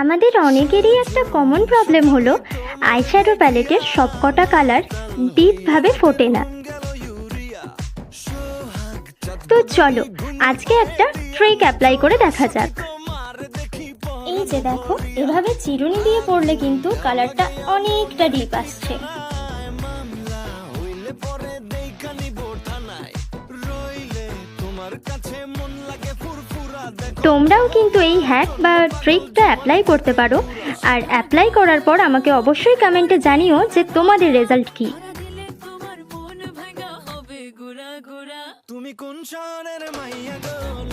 আমাদের অনেকেরই একটা কমন প্রবলেম হলো আইশ্যাডো প্যালেটের সবকটা কালার ডিপভাবে ফোটে না। তো চলো আজকে একটা ট্রিক অ্যাপ্লাই করে দেখা যাক। এই যে দেখো, এভাবে চিরুনি দিয়ে পড়লে কিন্তু কালারটা অনেকটা ডিপ আসছে। তোমরাও কিন্তু এই হ্যাক বা ট্রিকটা অ্যাপ্লাই করতে পারো, আর অ্যাপ্লাই করার পর আমাকে অবশ্যই কমেন্টে জানিও যে তোমাদের রেজাল্ট কি। তুমি কোন শহরের মাইয়া গো?